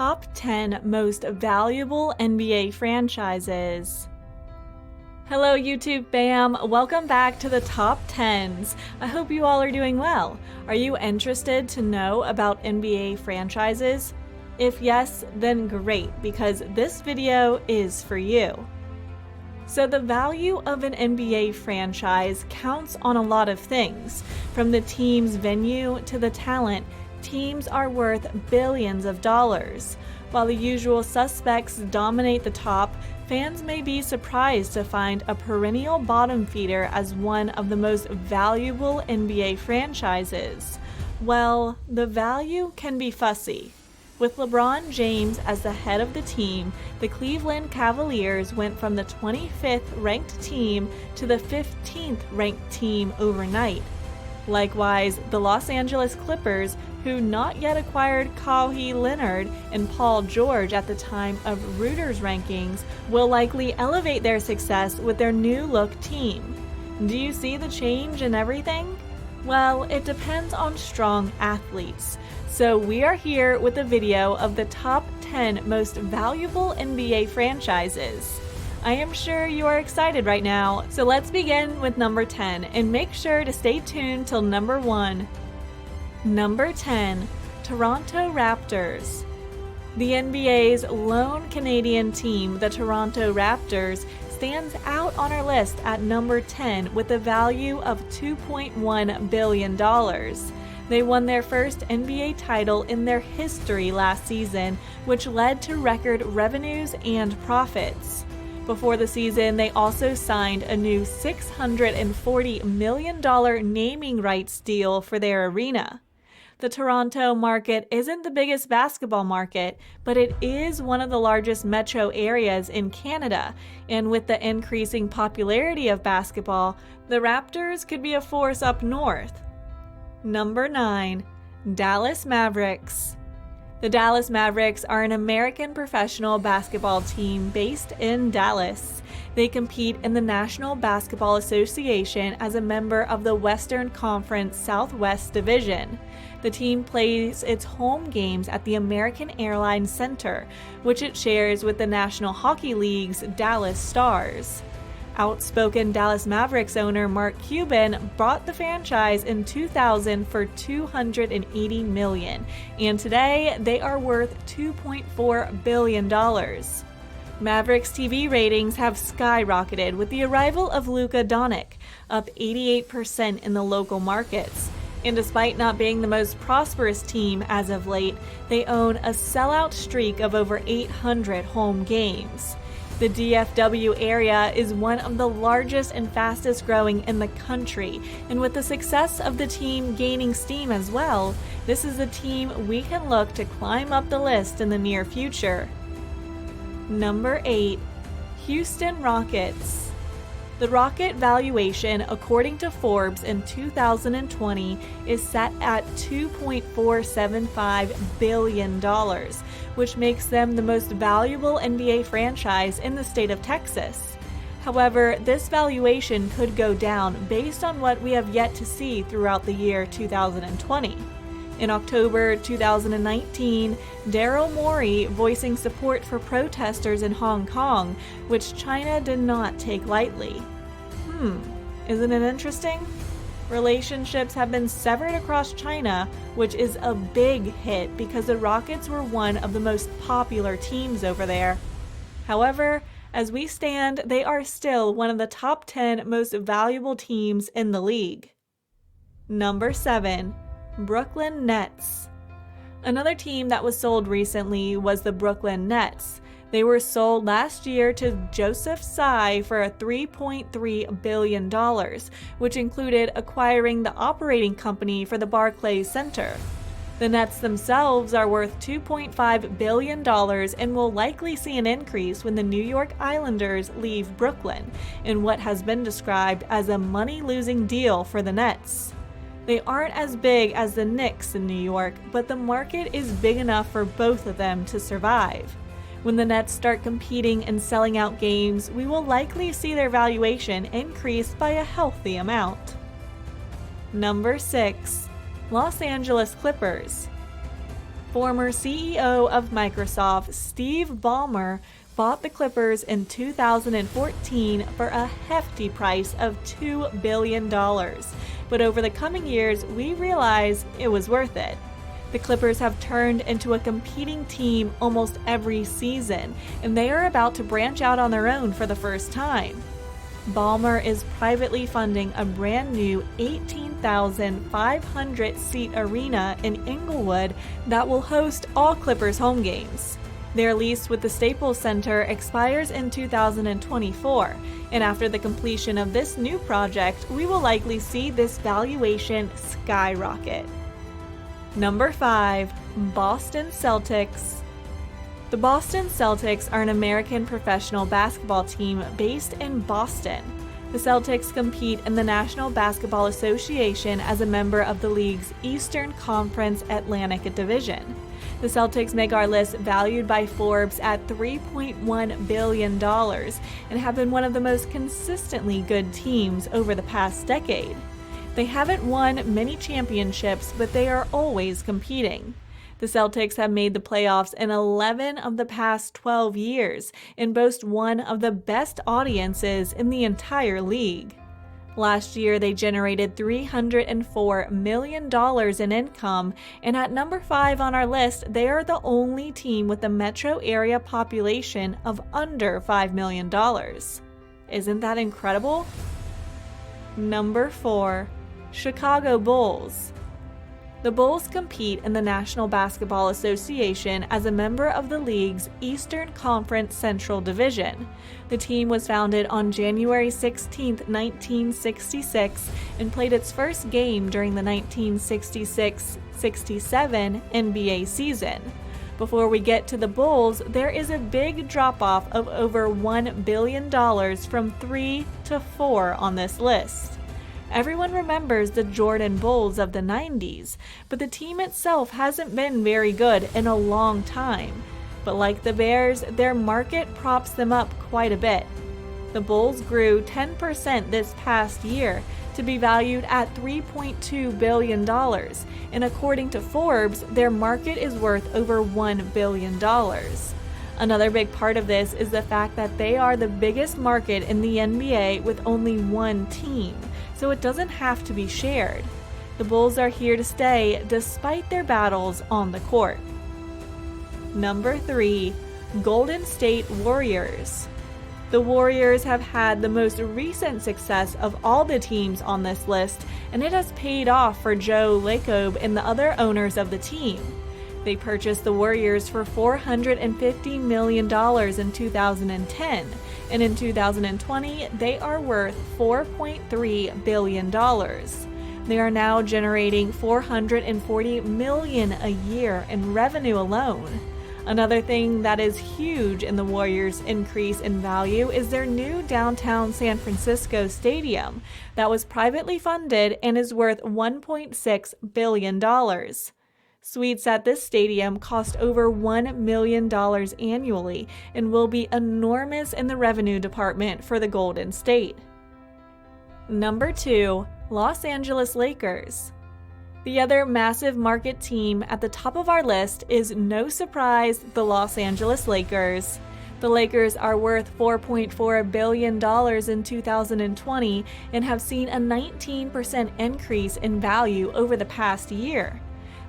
Top 10 Most Valuable NBA Franchises. Hello YouTube fam, welcome back to the Top 10s. I hope you all are doing well. Are you interested to know about NBA franchises? If yes, then great, because this video is for you. So the value of an NBA franchise counts on a lot of things. From the team's venue to the talent, teams are worth billions of dollars. While the usual suspects dominate the top, fans may be surprised to find a perennial bottom feeder as one of the most valuable NBA franchises. Well, the value can be fussy. With LeBron James as the head of the team, the Cleveland Cavaliers went from the 25th ranked team to the 15th ranked team overnight. Likewise, the Los Angeles Clippers, who not yet acquired Kawhi, Leonard, and Paul George at the time of Reuters rankings, will likely elevate their success with their new-look team. Do you see the change in everything? Well, it depends on strong athletes. So we are here with a video of the top 10 most valuable NBA franchises. I am sure you are excited right now, so let's begin with number 10 and make sure to stay tuned till number 1. Number 10, Toronto Raptors. The NBA's lone Canadian team, the Toronto Raptors, stands out on our list at number 10 with a value of $2.1 billion. They won their first NBA title in their history last season, which led to record revenues and profits. Before the season, they also signed a new $640 million naming rights deal for their arena. The Toronto market isn't the biggest basketball market, but it is one of the largest metro areas in Canada, and with the increasing popularity of basketball, the Raptors could be a force up north. Number 9, Dallas Mavericks. The Dallas Mavericks are an American professional basketball team based in Dallas. They compete in the National Basketball Association as a member of the Western Conference Southwest Division. The team plays its home games at the American Airlines Center, which it shares with the National Hockey League's Dallas Stars. Outspoken Dallas Mavericks owner Mark Cuban bought the franchise in 2000 for $280 million, and today they are worth $2.4 billion. Mavericks TV ratings have skyrocketed with the arrival of Luka Doncic, up 88% in the local markets. And despite not being the most prosperous team as of late, they own a sellout streak of over 800 home games. The DFW area is one of the largest and fastest growing in the country, and with the success of the team gaining steam as well, this is a team we can look to climb up the list in the near future. Number 8, Houston Rockets. The Rocket valuation, according to Forbes in 2020, is set at $2.475 billion, which makes them the most valuable NBA franchise in the state of Texas. However, this valuation could go down based on what we have yet to see throughout the year 2020. In October 2019, Daryl Morey voicing support for protesters in Hong Kong, which China did not take lightly. Isn't it interesting? Relationships have been severed across China, which is a big hit because the Rockets were one of the most popular teams over there. However, as we stand, they are still one of the top 10 most valuable teams in the league. Number 7. Brooklyn Nets. Another team that was sold recently was the Brooklyn Nets. They were sold last year to Joseph Tsai for $3.3 billion, which included acquiring the operating company for the Barclays Center. The Nets themselves are worth $2.5 billion and will likely see an increase when the New York Islanders leave Brooklyn, in what has been described as a money-losing deal for the Nets. They aren't as big as the Knicks in New York, but the market is big enough for both of them to survive. When the Nets start competing and selling out games, we will likely see their valuation increase by a healthy amount. Number 6. Los Angeles Clippers. Former CEO of Microsoft, Steve Ballmer, bought the Clippers in 2014 for a hefty price of $2 billion. But over the coming years, we realized it was worth it. The Clippers have turned into a competing team almost every season, and they are about to branch out on their own for the first time. Ballmer is privately funding a brand new 18,500-seat arena in Inglewood that will host all Clippers home games. Their lease with the Staples Center expires in 2024, and after the completion of this new project, we will likely see this valuation skyrocket. Number 5. Boston Celtics. The Boston Celtics are an American professional basketball team based in Boston. The Celtics compete in the National Basketball Association as a member of the league's Eastern Conference Atlantic Division. The Celtics make our list valued by Forbes at $3.1 billion and have been one of the most consistently good teams over the past decade. They haven't won many championships, but they are always competing. The Celtics have made the playoffs in 11 of the past 12 years and boast one of the best audiences in the entire league. Last year, they generated $304 million in income, and at number 5 on our list, they are the only team with a metro area population of under $5 million. Isn't that incredible? Number 4. Chicago Bulls. The Bulls compete in the National Basketball Association as a member of the league's Eastern Conference Central Division. The team was founded on January 16, 1966, and played its first game during the 1966-67 NBA season. Before we get to the Bulls, there is a big drop-off of over $1 billion from 3 to 4 on this list. Everyone remembers the Jordan Bulls of the 90s, but the team itself hasn't been very good in a long time. But like the Bears, their market props them up quite a bit. The Bulls grew 10% this past year to be valued at $3.2 billion, and according to Forbes, their market is worth over $1 billion. Another big part of this is the fact that they are the biggest market in the NBA with only one team, so it doesn't have to be shared. The Bulls are here to stay despite their battles on the court. Number 3. Golden State Warriors. The Warriors have had the most recent success of all the teams on this list, and it has paid off for Joe Lacob and the other owners of the team. They purchased the Warriors for $450 million in 2010, and in 2020, they are worth $4.3 billion. They are now generating $440 million a year in revenue alone. Another thing that is huge in the Warriors' increase in value is their new downtown San Francisco stadium that was privately funded and is worth $1.6 billion. Suites at this stadium cost over $1 million annually and will be enormous in the revenue department for the Golden State. Number 2. Los Angeles Lakers. The other massive market team at the top of our list is, no surprise, the Los Angeles Lakers. The Lakers are worth $4.4 billion in 2020 and have seen a 19% increase in value over the past year.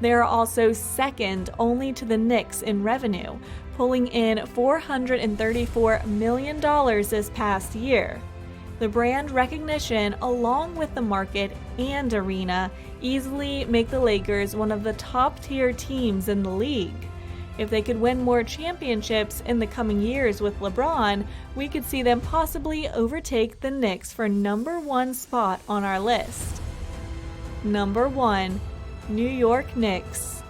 They are also second only to the Knicks in revenue, pulling in $434 million this past year. The brand recognition, along with the market and arena, easily make the Lakers one of the top-tier teams in the league. If they could win more championships in the coming years with LeBron, we could see them possibly overtake the Knicks for number 1 spot on our list. Number 1. New York Knicks.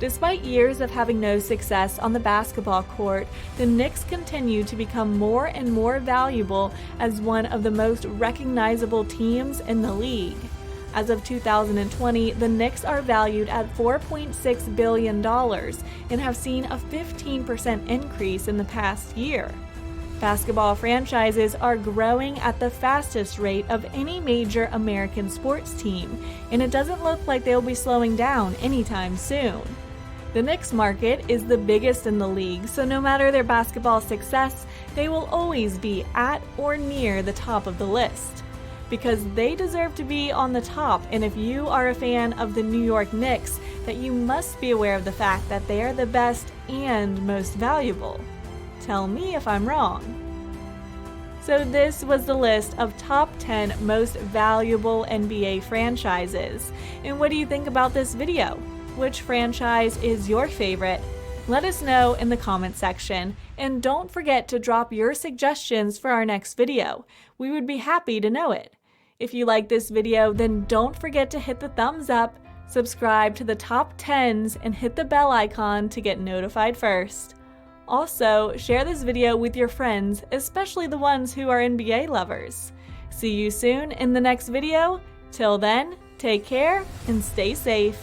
Despite years of having no success on the basketball court, the Knicks continue to become more and more valuable as one of the most recognizable teams in the league. As of 2020, the Knicks are valued at $4.6 billion and have seen a 15% increase in the past year. Basketball franchises are growing at the fastest rate of any major American sports team, and it doesn't look like they'll be slowing down anytime soon. The Knicks market is the biggest in the league, so no matter their basketball success, they will always be at or near the top of the list. Because they deserve to be on the top, and if you are a fan of the New York Knicks, that you must be aware of the fact that they are the best and most valuable. Tell me if I'm wrong. So this was the list of top 10 most valuable NBA franchises. And what do you think about this video? Which franchise is your favorite? Let us know in the comment section, and don't forget to drop your suggestions for our next video. We would be happy to know it. If you like this video, then don't forget to hit the thumbs up, subscribe to the top 10s, and hit the bell icon to get notified first. Also, share this video with your friends, especially the ones who are NBA lovers. See you soon in the next video. Till then, take care and stay safe.